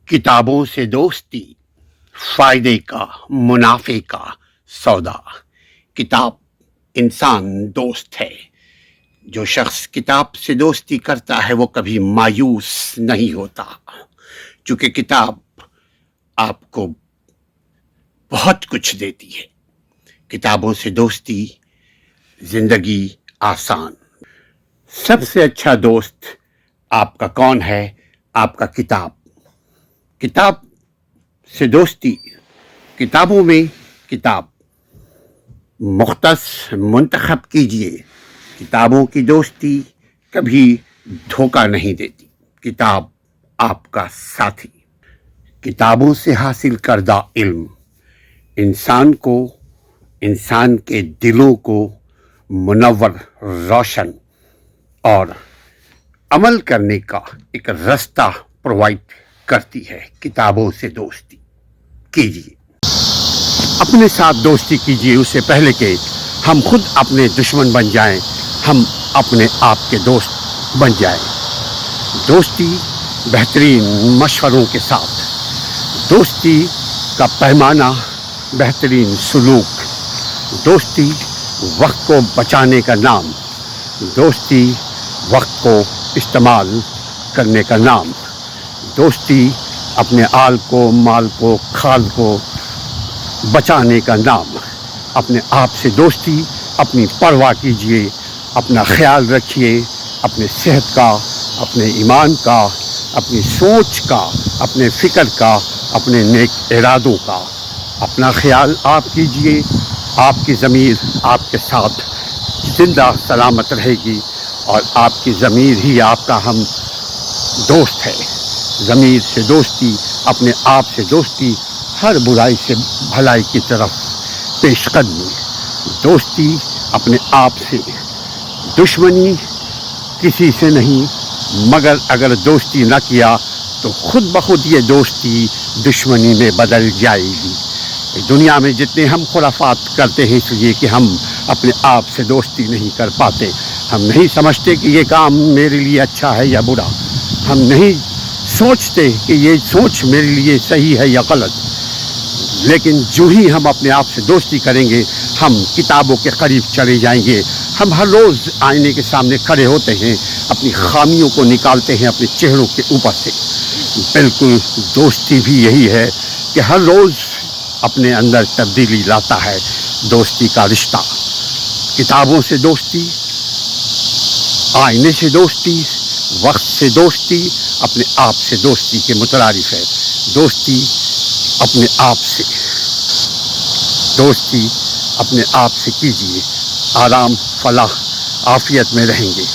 किताबों से दोस्ती फायदे का मुनाफे का सौदा। किताब इंसान दोस्त है। जो शख्स किताब से दोस्ती करता है वो कभी मायूस नहीं होता, क्योंकि किताब आपको बहुत कुछ देती है। किताबों से दोस्ती जिंदगी आसान। सबसे अच्छा दोस्त आपका कौन है? आपका किताब। किताब से दोस्ती, किताबों में किताब मुख्तस मुंतखब कीजिए। किताबों की दोस्ती कभी धोखा नहीं देती। किताब आपका साथी। किताबों से हासिल करदा इल्म इंसान को, इंसान के दिलों को मुनव्वर, रोशन और अमल करने का एक रास्ता प्रोवाइड करती है। किताबों से दोस्ती कीजिए। अपने साथ दोस्ती कीजिए उससे पहले कि हम खुद अपने दुश्मन बन जाएं, हम अपने आप के दोस्त बन जाएं। दोस्ती बेहतरीन मशवरों के साथ, दोस्ती का पैमाना बेहतरीन सलूक, दोस्ती वक्त को बचाने का नाम, दोस्ती वक्त को इस्तेमाल करने का नाम, दोस्ती अपने आल को, माल को, खाल को बचाने का नाम। अपने आप से दोस्ती, अपनी परवाह कीजिए, अपना ख्याल रखिए, अपने सेहत का, अपने ईमान का, अपनी सोच का, अपने फ़िक्र का, अपने नेक इरादों का। अपना ख्याल आप कीजिए, आपकी ज़मीर आपके साथ जिंदा सलामत रहेगी और आपकी ज़मीर ही आपका हम दोस्त है। ज़मीर से दोस्ती, अपने आप से दोस्ती, हर बुराई से भलाई की तरफ पेशकदमी। दोस्ती अपने आप से, दुश्मनी किसी से नहीं, मगर अगर दोस्ती न किया तो खुद बखुद ये दोस्ती दुश्मनी में बदल जाएगी। दुनिया में जितने हम खुराफात करते हैं इसलिए कि हम अपने आप से दोस्ती नहीं कर पाते। हम नहीं समझते कि ये काम मेरे लिए अच्छा है या बुरा, हम नहीं सोचते कि ये सोच मेरे लिए सही है या गलत। लेकिन जो ही हम अपने आप से दोस्ती करेंगे, हम किताबों के करीब चले जाएंगे। हम हर रोज़ आईने के सामने खड़े होते हैं, अपनी खामियों को निकालते हैं अपने चेहरों के ऊपर से। बिल्कुल दोस्ती भी यही है कि हर रोज़ अपने अंदर तब्दीली लाता है दोस्ती का रिश्ता। किताबों से दोस्ती, आईने से दोस्ती, वक्त से दोस्ती, अपने आप से दोस्ती के मुतरारिफ है। दोस्ती अपने आप से, दोस्ती अपने आप से कीजिए। आराम, फलाह, आफियत में रहेंगे।